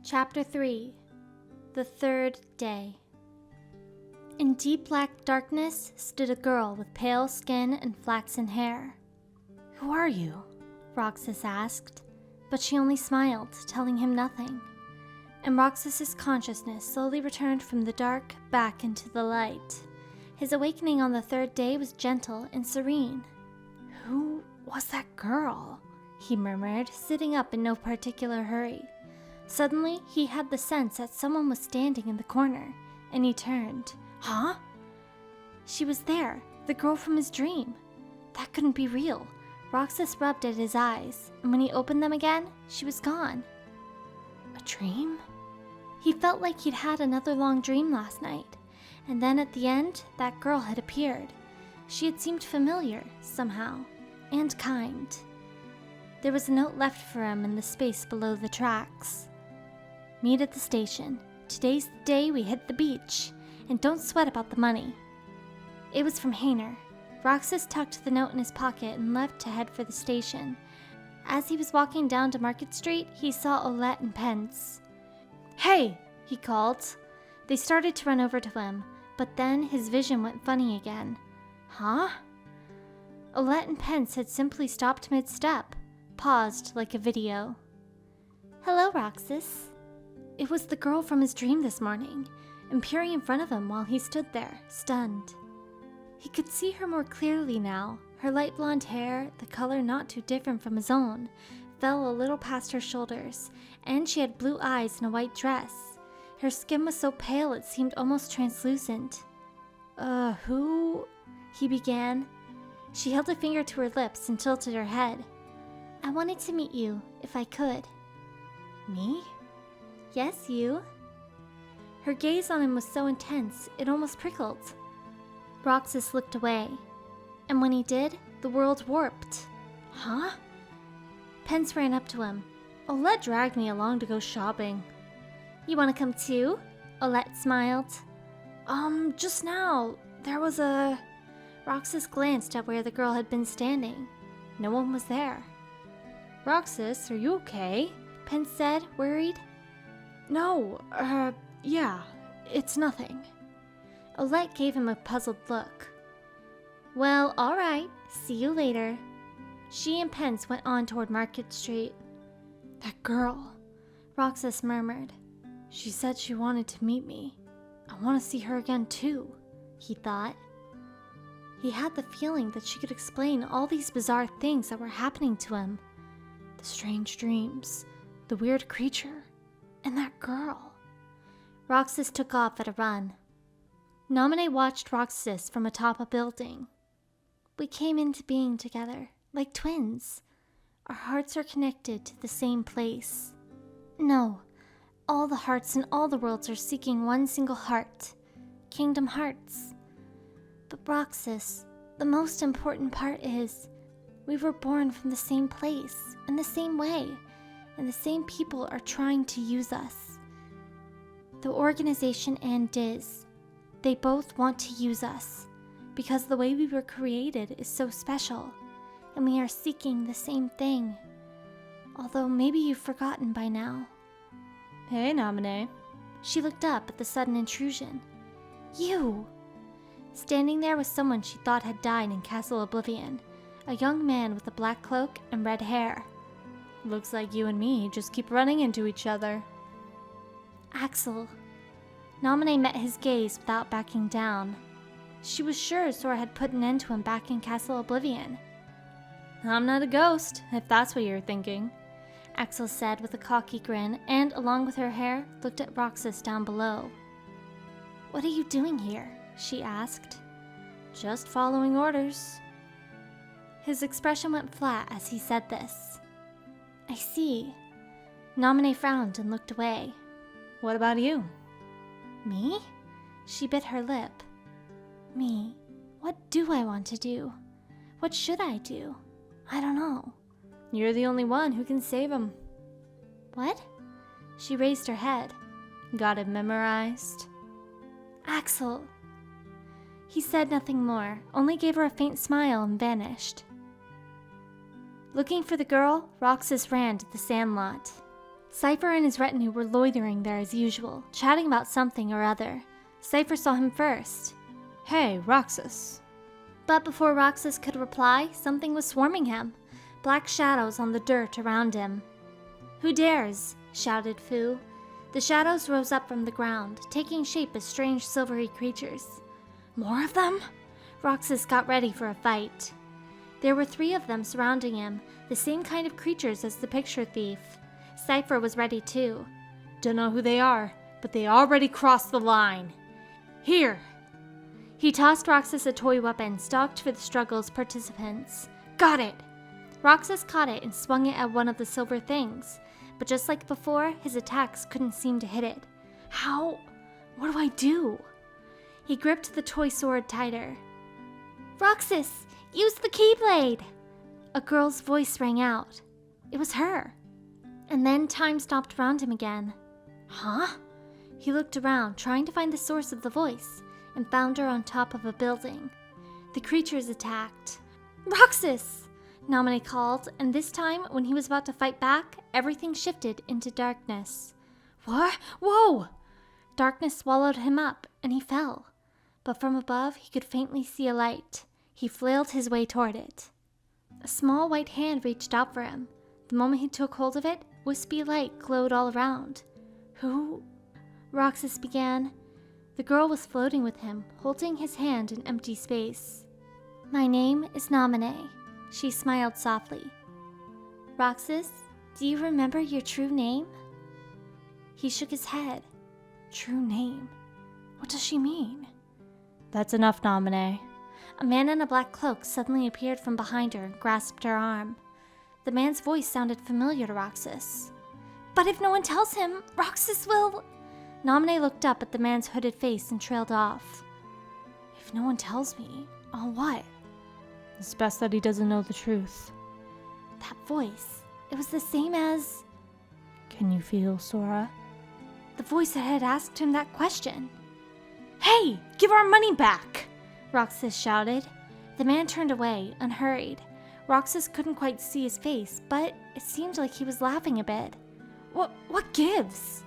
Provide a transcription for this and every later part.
Chapter 3 The Third Day. In deep black darkness stood a girl with pale skin and flaxen hair. "Who are you?" Roxas asked, but she only smiled, telling him nothing. And Roxas's consciousness slowly returned from the dark back into the light. His awakening on the third day was gentle and serene. "Who was that girl?" he murmured, sitting up in no particular hurry. Suddenly, he had the sense that someone was standing in the corner, and he turned. Huh? She was there, the girl from his dream. That couldn't be real. Roxas rubbed at his eyes, and when he opened them again, she was gone. A dream? He felt like he'd had another long dream last night, and then at the end, that girl had appeared. She had seemed familiar, somehow, and kind. There was a note left for him in the space below the tracks. "Meet at the station. Today's the day we hit the beach, and don't sweat about the money." It was from Hayner. Roxas tucked the note in his pocket and left to head for the station. As he was walking down to Market Street, he saw Olette and Pence. "Hey!" he called. They started to run over to him, but then his vision went funny again. Huh? Olette and Pence had simply stopped mid-step, paused like a video. "Hello, Roxas." It was the girl from his dream this morning, appearing in front of him while he stood there, stunned. He could see her more clearly now. Her light blonde hair, the color not too different from his own, fell a little past her shoulders, and she had blue eyes and a white dress. Her skin was so pale it seemed almost translucent. Who?" he began. She held a finger to her lips and tilted her head. "I wanted to meet you, if I could." "Me?" "Yes, you." Her gaze on him was so intense, it almost prickled. Roxas looked away, and when he did, the world warped. "Huh?" Pence ran up to him. "Olette dragged me along to go shopping." "You want to come too?" Olette smiled. Just now, there was a..." Roxas glanced at where the girl had been standing. No one was there. "Roxas, are you okay?" Pence said, worried. "No, yeah, it's nothing." Olette gave him a puzzled look. "Well, all right, see you later." She and Pence went on toward Market Street. "That girl," Roxas murmured. "She said she wanted to meet me. I want to see her again too," he thought. He had the feeling that she could explain all these bizarre things that were happening to him. The strange dreams, the weird creature, and that girl. Roxas took off at a run. Naminé watched Roxas from atop a building. "We came into being together, like twins. Our hearts are connected to the same place. No, all the hearts in all the worlds are seeking one single heart, Kingdom Hearts. But Roxas, the most important part is, we were born from the same place, in the same way, and the same people are trying to use us. The organization and Diz, they both want to use us, because the way we were created is so special, and we are seeking the same thing. Although maybe you've forgotten by now." "Hey, Naminé." She looked up at the sudden intrusion. "You!" Standing there was someone she thought had died in Castle Oblivion, a young man with a black cloak and red hair. "Looks like you and me just keep running into each other." "Axel." Naminé met his gaze without backing down. She was sure Sora had put an end to him back in Castle Oblivion. "I'm not a ghost, if that's what you're thinking," Axel said with a cocky grin, and along with her hair, looked at Roxas down below. "What are you doing here?" she asked. "Just following orders." His expression went flat as he said this. "I see." Naminé frowned and looked away. "What about you?" "Me?" She bit her lip. "Me? What do I want to do? What should I do? I don't know." "You're the only one who can save him." "What?" She raised her head. "Got it memorized?" "Axel." He said nothing more, only gave her a faint smile and vanished. Looking for the girl, Roxas ran to the sandlot. Cypher and his retinue were loitering there as usual, chatting about something or other. Cypher saw him first. Hey, Roxas. But before Roxas could reply, something was swarming him. Black shadows on the dirt around him. Who dares? Shouted Fu. The shadows rose up from the ground, taking shape as strange silvery creatures. More of them? Roxas got ready for a fight. There were 3 of them surrounding him, the same kind of creatures as the picture thief. Cypher was ready too. Don't know who they are, but they already crossed the line. Here! He tossed Roxas a toy weapon, stalked for the struggle's participants. Got it! Roxas caught it and swung it at one of the silver things, but just like before, his attacks couldn't seem to hit it. How? What do I do? He gripped the toy sword tighter. Roxas, use the Keyblade! A girl's voice rang out. It was her. And then time stopped around him again. Huh? He looked around, trying to find the source of the voice, and found her on top of a building. The creatures attacked. Roxas! Namine called, and this time, when he was about to fight back, everything shifted into darkness. What? Whoa! Darkness swallowed him up, and he fell. But from above, he could faintly see a light. He flailed his way toward it. A small white hand reached out for him. The moment he took hold of it, wispy light glowed all around. Who? Roxas began. The girl was floating with him, holding his hand in empty space. My name is Namine. She smiled softly. Roxas, do you remember your true name? He shook his head. True name? What does she mean? That's enough, Namine. A man in a black cloak suddenly appeared from behind her and grasped her arm. The man's voice sounded familiar to Roxas. But if no one tells him, Roxas will... Namine looked up at the man's hooded face and trailed off. If no one tells me, I'll what? It's best that he doesn't know the truth. That voice, it was the same as... Can you feel, Sora? The voice that had asked him that question. Hey, give our money back! Roxas shouted. The man turned away, unhurried. Roxas couldn't quite see his face, but it seemed like he was laughing a bit. What gives?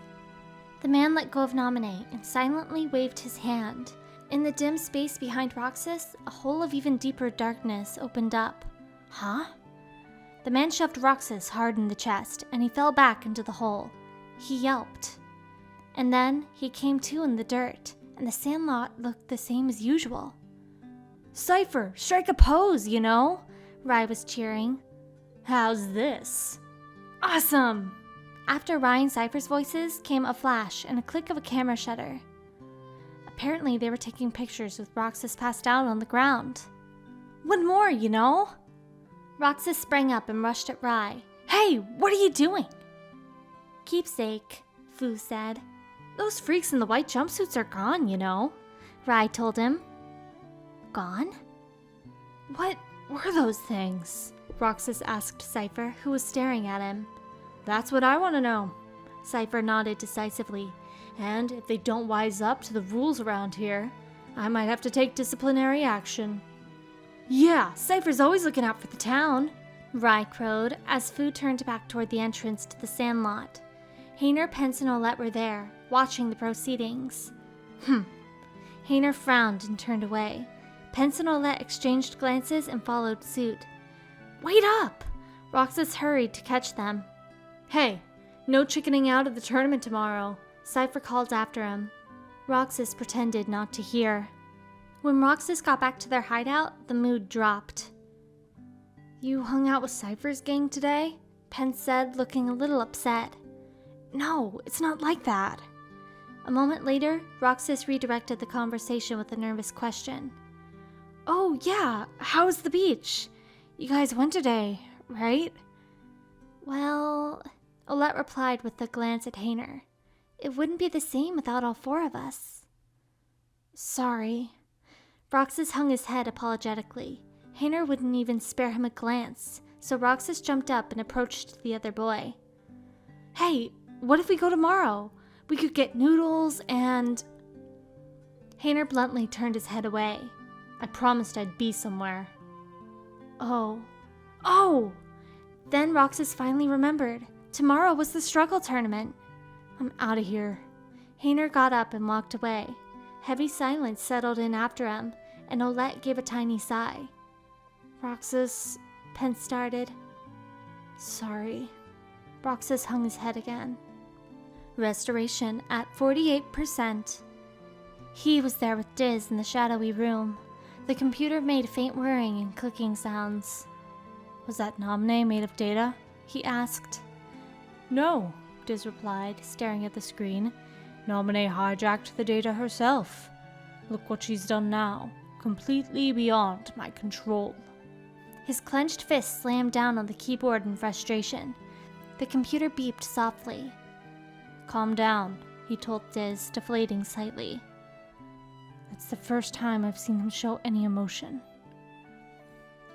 The man let go of Namine and silently waved his hand. In the dim space behind Roxas, a hole of even deeper darkness opened up. Huh? The man shoved Roxas hard in the chest, and he fell back into the hole. He yelped. And then he came to in the dirt, and the sandlot looked the same as usual. Cypher, strike a pose, you know? Rai was cheering. How's this? Awesome! After Rai and Cypher's voices came a flash and a click of a camera shutter. Apparently they were taking pictures with Roxas passed out on the ground. One more, you know? Roxas sprang up and rushed at Rai. Hey, what are you doing? Keepsake, Fu said. Those freaks in the white jumpsuits are gone, you know? Rai told him. Gone? What were those things? Roxas asked Cypher, who was staring at him. That's what I want to know. Cypher nodded decisively. And if they don't wise up to the rules around here, I might have to take disciplinary action. Yeah, Cypher's always looking out for the town, Rai crowed as Fu turned back toward the entrance to the sandlot. Hayner, Pence, and Olette were there, watching the proceedings. Hayner frowned and turned away. Pence and Olette exchanged glances and followed suit. Wait up! Roxas hurried to catch them. Hey, no chickening out of the tournament tomorrow, Cypher called after him. Roxas pretended not to hear. When Roxas got back to their hideout, the mood dropped. You hung out with Cypher's gang today? Pence said, looking a little upset. No, it's not like that. A moment later, Roxas redirected the conversation with a nervous question. Oh, yeah, how's the beach? You guys went today, right? Well, Olette replied with a glance at Hayner. It wouldn't be the same without all 4 of us. Sorry. Roxas hung his head apologetically. Hayner wouldn't even spare him a glance, so Roxas jumped up and approached the other boy. Hey, what if we go tomorrow? We could get noodles and... Hayner bluntly turned his head away. I promised I'd be somewhere. Oh. Then Roxas finally remembered. Tomorrow was the struggle tournament. I'm out of here. Hayner got up and walked away. Heavy silence settled in after him, and Olette gave a tiny sigh. Roxas, Pence started. sorry. Roxas hung his head again. Restoration at 48%. He was there with Diz in the shadowy room. The computer made faint whirring and clicking sounds. Was that Nominee made of data? He asked. No, Diz replied, staring at the screen. Nominee hijacked the data herself. Look what she's done now. Completely beyond my control. His clenched fist slammed down on the keyboard in frustration. The computer beeped softly. Calm down, he told Diz, deflating slightly. It's the first time I've seen him show any emotion.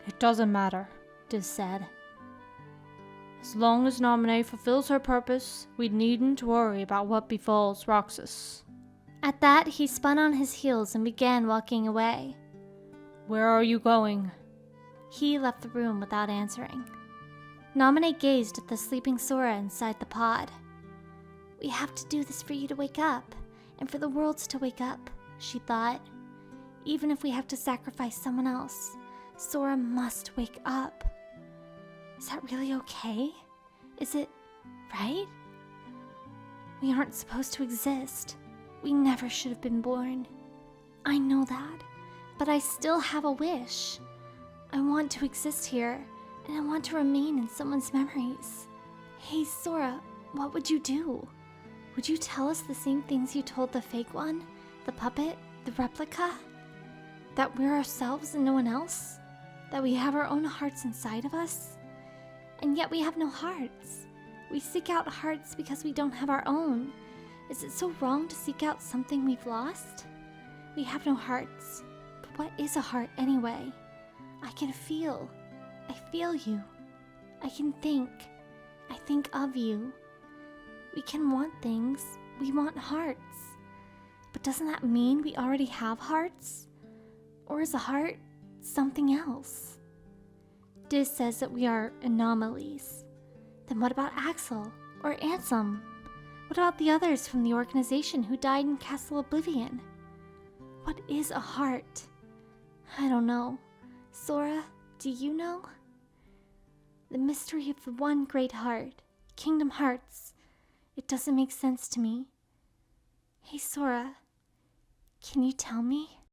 It doesn't matter, Diz said. As long as Nominee fulfills her purpose, we needn't worry about what befalls Roxas. At that, he spun on his heels and began walking away. Where are you going? He left the room without answering. Nominee gazed at the sleeping Sora inside the pod. We have to do this for you to wake up, and for the world to wake up, she thought. Even if we have to sacrifice someone else, Sora must wake up. Is that really okay? Is it right? We aren't supposed to exist. We never should have been born. I know that, but I still have a wish. I want to exist here, and I want to remain in someone's memories. Hey, Sora, what would you do? Would you tell us the same things you told the fake one? The puppet? The replica? That we're ourselves and no one else? That we have our own hearts inside of us? And yet we have no hearts. We seek out hearts because we don't have our own. Is it so wrong to seek out something we've lost? We have no hearts. But what is a heart anyway? I can feel. I feel you. I can think. I think of you. We can want things. We want hearts. But doesn't that mean we already have hearts? Or is a heart something else? Diz says that we are anomalies. Then what about Axel or Ansem? What about the others from the organization who died in Castle Oblivion? What is a heart? I don't know. Sora, do you know? The mystery of the one great heart, Kingdom Hearts. It doesn't make sense to me. Hey, Sora, can you tell me?